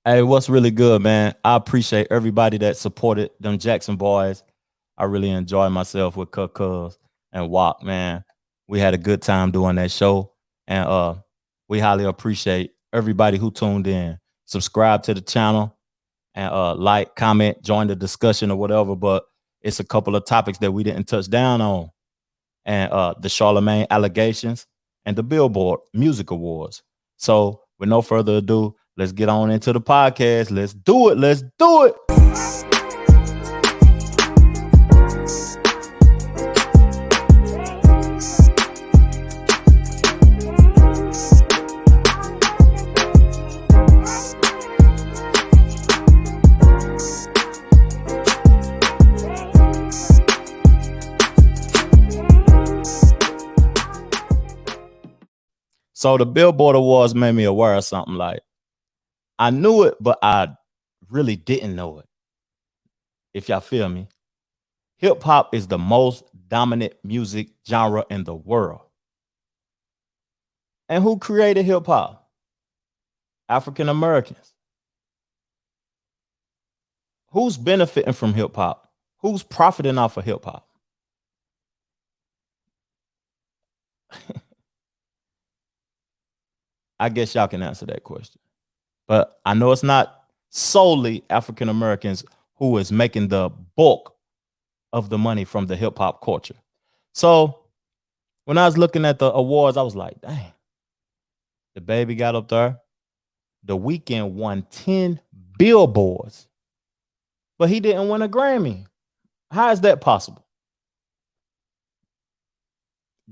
Hey, what's really good, man? I appreciate everybody that supported them Jackson boys. I really enjoyed myself with Cuz and Walk, man. We had a good time doing that show. And we highly appreciate everybody who tuned in. Subscribe to the channel and like, comment, join the discussion or whatever. But it's a couple of topics that we didn't touch down on. And the Charlamagne allegations and the Billboard Music Awards. So with no further ado, let's get on into the podcast. Let's do it. Let's do it. So the Billboard Awards made me aware of something. Like, I knew it, but I really didn't know it. If y'all feel me, hip hop is the most dominant music genre in the world. And who created hip hop? African Americans. Who's benefiting from hip hop? Who's profiting off of hip hop? I guess y'all can answer that question. But I know it's not solely African Americans who is making the bulk of the money from the hip hop culture. So when I was looking at the awards, I was like, dang, the baby got up there. The Weeknd won 10 Billboards, but he didn't win a Grammy. How is that possible?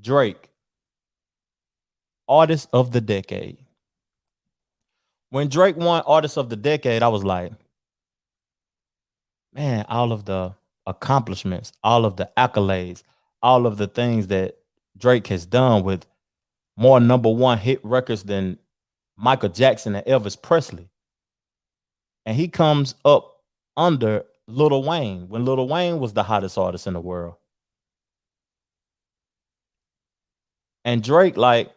Drake, Artist of the Decade. When Drake won Artist of the Decade, I was like, man, all of the accomplishments, all of the accolades, all of the things that Drake has done with more number one hit records than Michael Jackson and Elvis Presley. And he comes up under Lil Wayne when Lil Wayne was the hottest artist in the world. And Drake, like,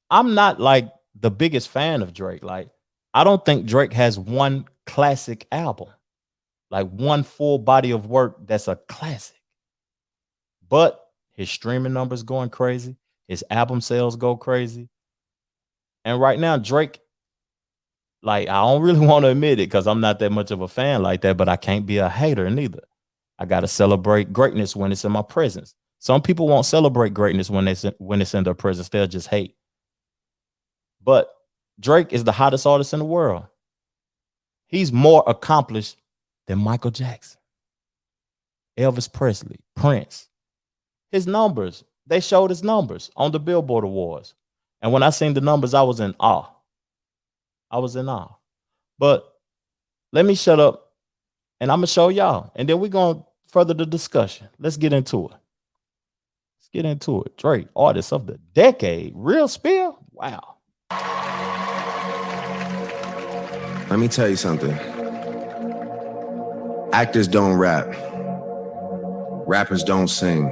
I'm not like the biggest fan of Drake. Like, I don't think Drake has one classic album, like one full body of work that's a classic. But his streaming numbers going crazy. His album sales go crazy. And right now, Drake, like, I don't really want to admit it because I'm not that much of a fan like that, but I can't be a hater neither. I got to celebrate greatness when it's in my presence. Some people won't celebrate greatness when it's in their presence. They'll just hate. But Drake is the hottest artist in the world. He's more accomplished than Michael Jackson, Elvis Presley, Prince. His numbers, they showed his numbers on the Billboard Awards. And when I seen the numbers, I was in awe. I was in awe. But let me shut up and I'm going to show y'all. And then we're going to further the discussion. Let's get into it. Let's get into it. Drake, Artist of the Decade. Real spill? Wow. Let me tell you something. Actors don't rap. Rappers don't sing.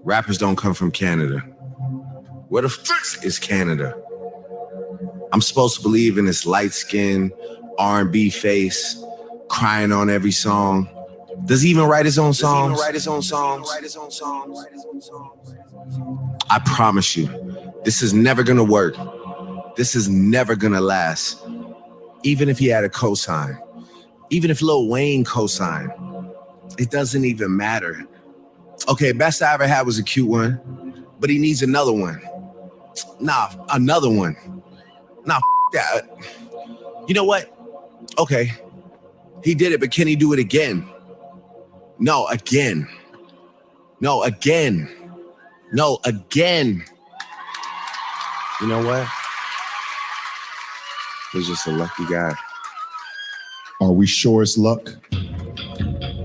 Rappers don't come from Canada. Where the fuck is Canada? I'm supposed to believe in this light-skinned R&B face, crying on every song. Does he even write his own songs? I promise you, this is never gonna work. This is never gonna last. Even if he had a cosign, even if Lil Wayne co-signed, it doesn't even matter. Okay, best I ever had was a cute one, but he needs another one. Nah, another one. Nah, that. You know what? Okay, he did it, but can he do it again? No, again. No, again. No, again. You know what? He's just a lucky guy. Are we sure it's luck?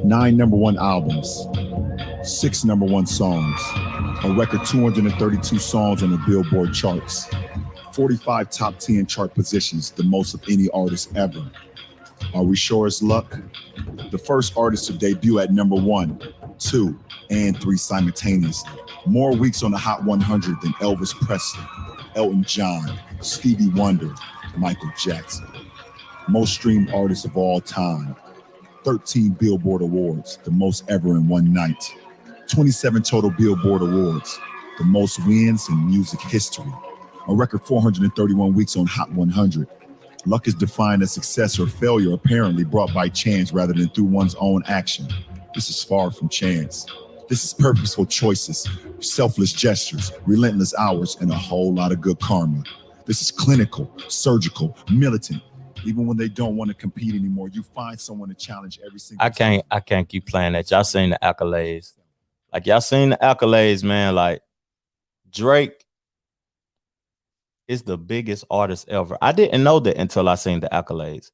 9 number one albums, 6 number one songs, a record 232 songs on the Billboard charts, 45 top 10 chart positions, the most of any artist ever. Are we sure it's luck? The first artist to debut at number 1, 2, and 3 simultaneously. More weeks on the Hot 100 than Elvis Presley, Elton John, Stevie Wonder, Michael Jackson. most streamed artist of all time, 13 Billboard Awards, the most ever in one night, 27 total Billboard Awards, the most wins in music history, a record 431 weeks on Hot 100. Luck is defined as success or failure apparently brought by chance rather than through one's own action. This is far from chance. This is purposeful choices, selfless gestures, relentless hours, and a whole lot of good karma. This is clinical, surgical, militant. Even when they don't want to compete anymore, you find someone to challenge every single time. I can't keep playing that. Y'all seen the accolades. Like y'all seen the accolades, man. Like Drake is the biggest artist ever. I didn't know that until I seen the accolades.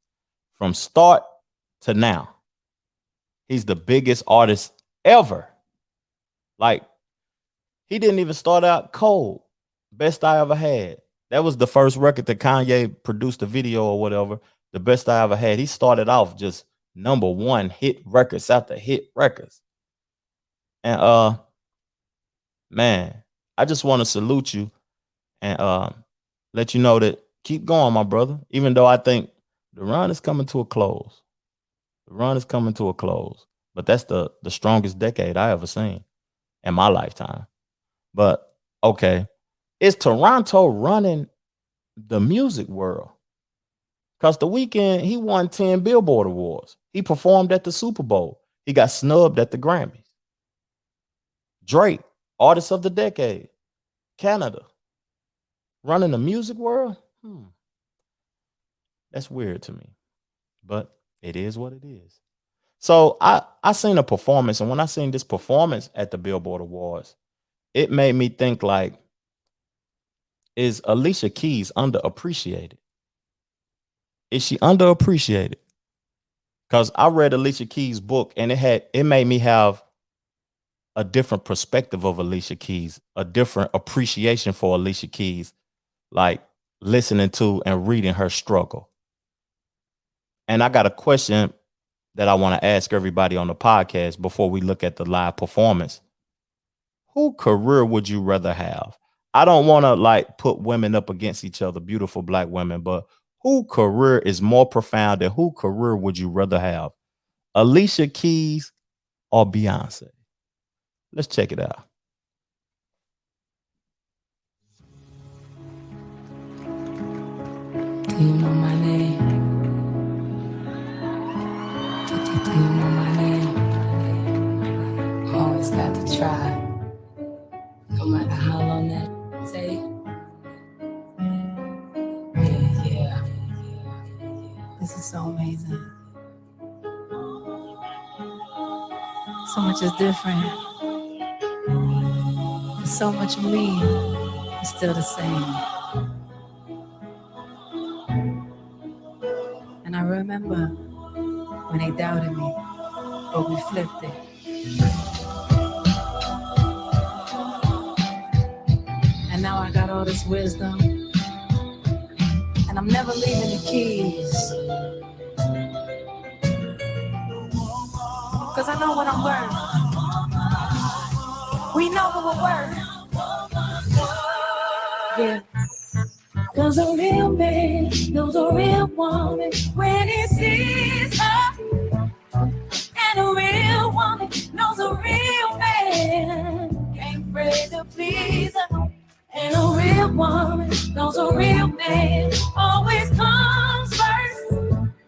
From start to now, he's the biggest artist ever. Like, he didn't even start out cold. Best I ever had. That was the first record that Kanye produced a video or whatever. The best I ever had. He started off just number one hit records after hit records. And man, I just want to salute you and let you know that keep going, my brother. Even though I think the run is coming to a close. The run is coming to a close. But that's the strongest decade I ever seen in my lifetime. But okay, is Toronto running the music world? Because the Weeknd, he won 10 Billboard Awards. He performed at the Super Bowl. He got snubbed at the Grammys. Drake, Artist of the Decade. Canada, running the music world? That's weird to me. But it is what it is. So I seen a performance, and when I seen this performance at the Billboard Awards, it made me think like, is Alicia Keys underappreciated? Is she underappreciated? Because I read Alicia Keys' book and it made me have a different perspective of Alicia Keys, a different appreciation for Alicia Keys, like listening to and reading her struggle. And I got a question that I want to ask everybody on the podcast before we look at the live performance. Who career would you rather have? I don't want to like put women up against each other, beautiful black women, but who career is more profound and who career would you rather have? Alicia Keys or Beyonce? Let's check it out. Do you know my name? Do you know my name? Always got to try. No matter how long that take. Yeah. This is so amazing. So much is different. But so much of me is still the same. And I remember when they doubted me, but we flipped it. And now I got all this wisdom, and I'm never leaving the keys. Cause I know what I'm worth. We know what we're worth. Yeah. Cause a real man knows a real woman when he sees her. And a real woman knows a real man ain't afraid to please her. And a real woman knows a real man always comes first.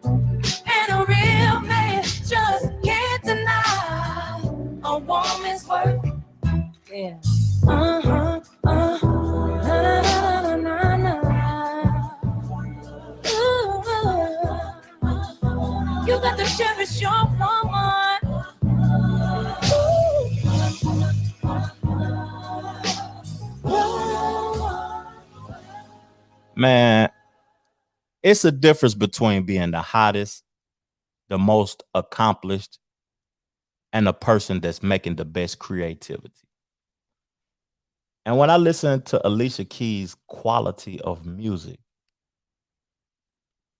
And a real man just can't deny a woman's worth. Yeah. Na na na na na na. Ooh, you got to cherish your woman. Man, it's a difference between being the hottest, the most accomplished, and a person that's making the best creativity. And when I listen to Alicia Keys' quality of music,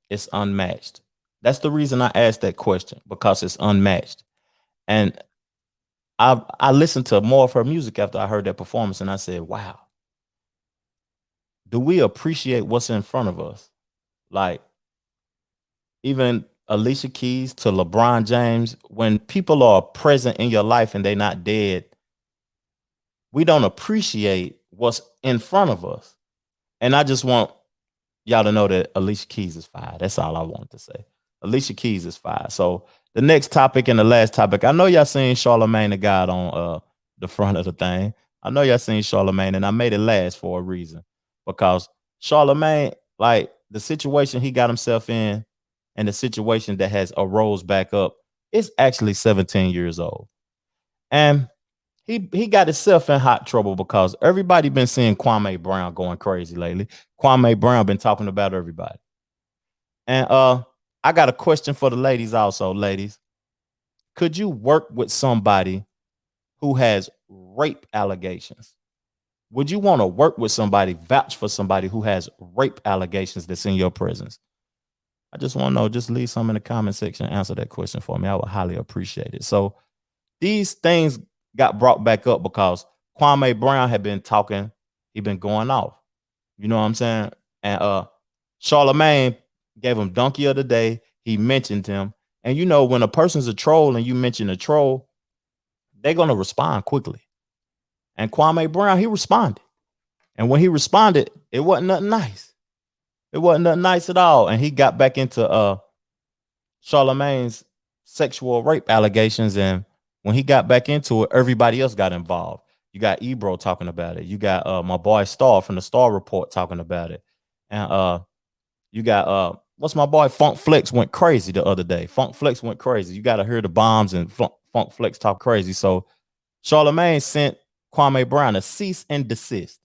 it's unmatched. That's the reason I asked that question, because it's unmatched. And I listened to more of her music after I heard that performance, and I said, wow, do we appreciate what's in front of us? Like, even Alicia Keys to LeBron James, when people are present in your life and they're not dead, we don't appreciate what's in front of us. And I just want y'all to know that Alicia Keys is fire. That's all I wanted to say. Alicia Keys is fire. So the next topic and the last topic, I know y'all seen Charlamagne the God on the front of the thing. I know y'all seen Charlamagne, and I made it last for a reason. Because Charlamagne, like the situation he got himself in and the situation that has arose back up, it's actually 17 years old. And he got himself in hot trouble because everybody been seeing Kwame Brown going crazy lately. Kwame Brown been talking about everybody. And I got a question for the ladies also, ladies. Could you work with somebody who has rape allegations? Would you want to work with somebody, vouch for somebody who has rape allegations that's in your presence? I just want to know, just leave some in the comment section and answer that question for me. I would highly appreciate it. So these things got brought back up because Kwame Brown had been talking, he been going off. You know what I'm saying? And Charlamagne gave him donkey of the day. He mentioned him. And you know, when a person's a troll and you mention a troll, they're gonna respond quickly. And Kwame Brown, he responded. And when he responded, it wasn't nothing nice. It wasn't nothing nice at all. And he got back into Charlamagne's sexual rape allegations. And when he got back into it, everybody else got involved. You got Ebro talking about it. You got my boy Star from the Star Report talking about it. And you got what's my boy Funk Flex went crazy the other day. Funk Flex went crazy. You got to hear the bombs and Funk Flex talk crazy. So Charlamagne sent Kwame Brown a cease and desist.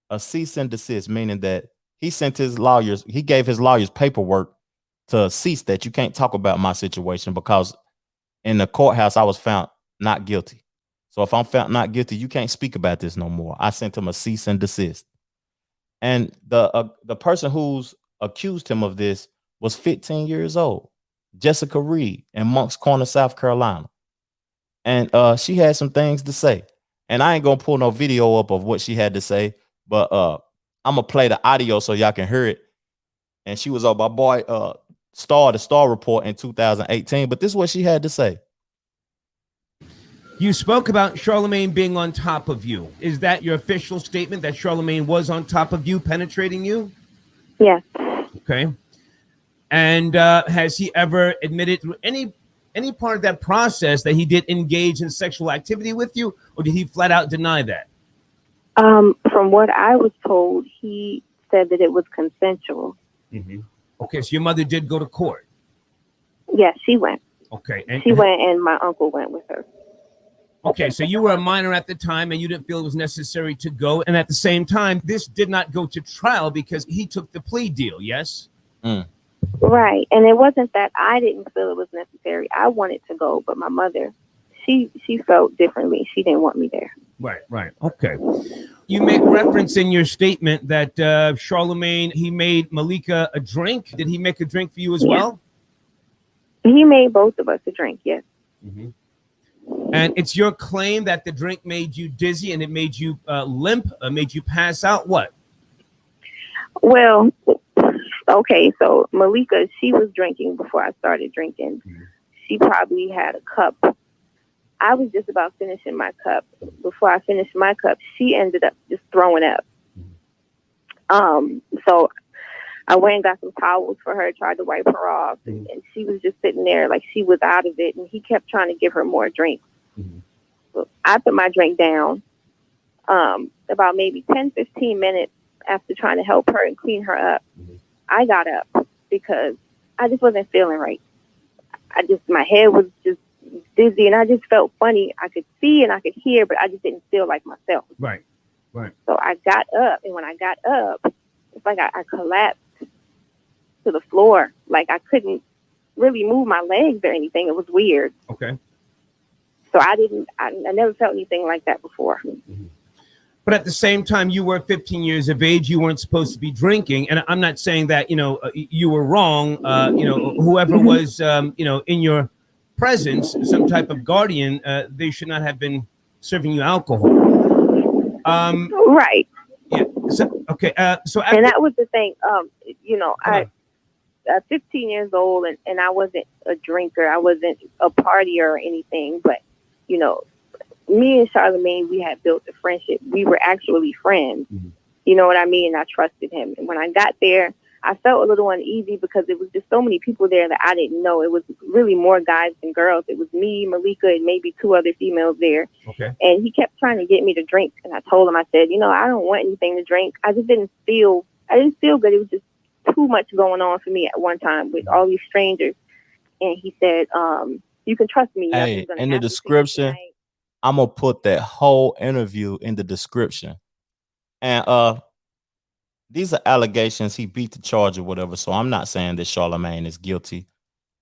A cease and desist, meaning that he sent his lawyers, he gave his lawyers paperwork to cease that. You can't talk about my situation because in the courthouse I was found not guilty. So if I'm found not guilty, you can't speak about this no more. I sent him a cease and desist. And the person who's accused him of this was 15 years old, Jessica Reid in Moncks Corner, South Carolina. And she had some things to say. And I ain't gonna pull no video up of what she had to say, but I'm gonna play the audio so y'all can hear it. And she was on my boy the Star Report in 2018. But this is what she had to say. You spoke about Charlamagne being on top of you. Is that your official statement, that Charlamagne was on top of you, penetrating you? Yes. Okay. And has he ever admitted through any part of that process that he did engage in sexual activity with you, or did he flat out deny that? From what I was told, he said that it was consensual. Mm-hmm. Okay, so your mother did go to court. Yes, she went. Okay. And she went, and my uncle went with her. Okay, so you were a minor at the time and you didn't feel it was necessary to go. And at the same time, this did not go to trial because he took the plea deal, yes? Mm. Right. And it wasn't that I didn't feel it was necessary. I wanted to go, but my mother, she felt differently. She didn't want me there. Right. Okay. You make reference in your statement that Charlamagne, he made Malika a drink. Did he make a drink for you as well? He made both of us a drink, yes. Mm-hmm. And it's your claim that the drink made you dizzy and it made you limp, made you pass out. What? Well, okay, so Malika, she was drinking before I started drinking. Mm-hmm. She probably had a cup. I was just about finishing my cup. Before I finished my cup, she ended up just throwing up. Mm-hmm. So I went and got some towels for her, tried to wipe her off, and she was just sitting there like she was out of it, and he kept trying to give her more drinks. Mm-hmm. So I put my drink down about maybe 10, 15 minutes after trying to help her and clean her up. Mm-hmm. I got up because I just wasn't feeling right. My head was just dizzy, and I just felt funny. I could see and I could hear, but I just didn't feel like myself. Right. So I got up, and when I got up, it's like I collapsed to the floor. Like I couldn't really move my legs or anything. It was weird. Okay. So I never felt anything like that before. Mm-hmm. But at the same time, you were 15 years of age. You weren't supposed to be drinking. And I'm not saying that, you were wrong. Whoever was, in your presence, some type of guardian, they should not have been serving you alcohol. Right. Yeah. So, okay. And that was the thing. 15 years old, and I wasn't a drinker. I wasn't a partier or anything. But, you know, me and Charlamagne, we had built a friendship. We were actually friends. Mm-hmm. You know what I mean? I trusted him. And when I got there, I felt a little uneasy because it was just so many people there that I didn't know. It was really more guys than girls. It was me, Malika, and maybe 2 other females there. Okay. And he kept trying to get me to drink. And I told him, I said, you know, I don't want anything to drink. I didn't feel good. It was just too much going on for me at one time with all these strangers. And he said, you can trust me. Hey, in the description, I'm gonna put that whole interview in the description. And these are allegations. He beat the charge or whatever. So I'm not saying that Charlamagne is guilty.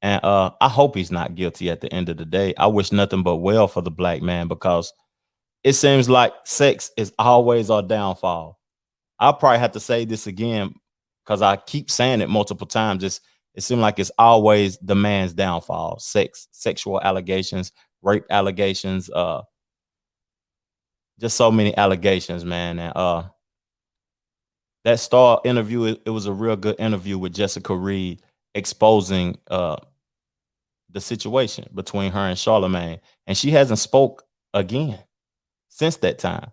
And I hope he's not guilty at the end of the day. I wish nothing but well for the black man, because it seems like sex is always our downfall. I'll probably have to say this again because I keep saying it multiple times. It seems like it's always the man's downfall. Sexual allegations, rape allegations, just so many allegations, man. And that Star interview, it was a real good interview with Jessica Reid exposing the situation between her and Charlamagne. And she hasn't spoke again since that time.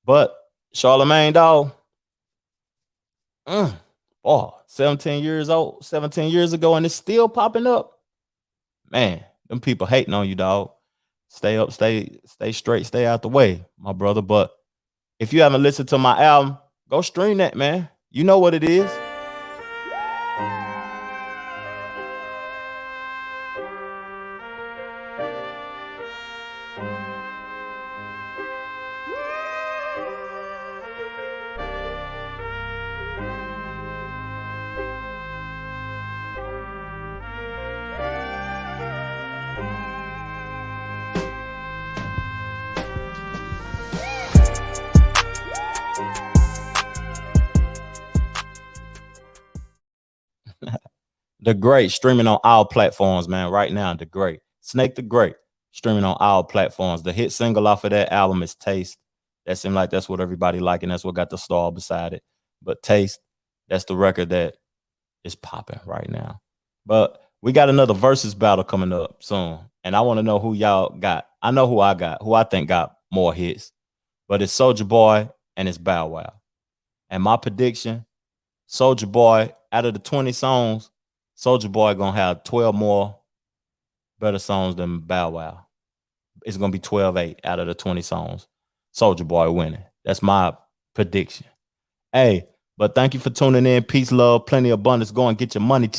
But Charlamagne, dog, boy, 17 years ago, and it's still popping up. Man, them people hating on you, dog. Stay up, stay straight, stay out the way, my brother. But if you haven't listened to my album, go stream that, man. You know what it is. The Great, streaming on all platforms, man. Right now, The Great. Snake the Great, streaming on all platforms. The hit single off of that album is Taste. That seemed like that's what everybody like, and that's what got the star beside it. But Taste, that's the record that is popping right now. But we got another versus battle coming up soon, and I want to know who y'all got. I know who I got, who I think got more hits. But it's Soulja Boy and it's Bow Wow. And my prediction, Soulja Boy, out of the 20 songs, Soulja Boy gonna have 12 more better songs than Bow Wow. It's gonna be 12-8 out of the 20 songs. Soulja Boy winning. That's my prediction. Hey, but thank you for tuning in. Peace, love, plenty of abundance. Go and get your money.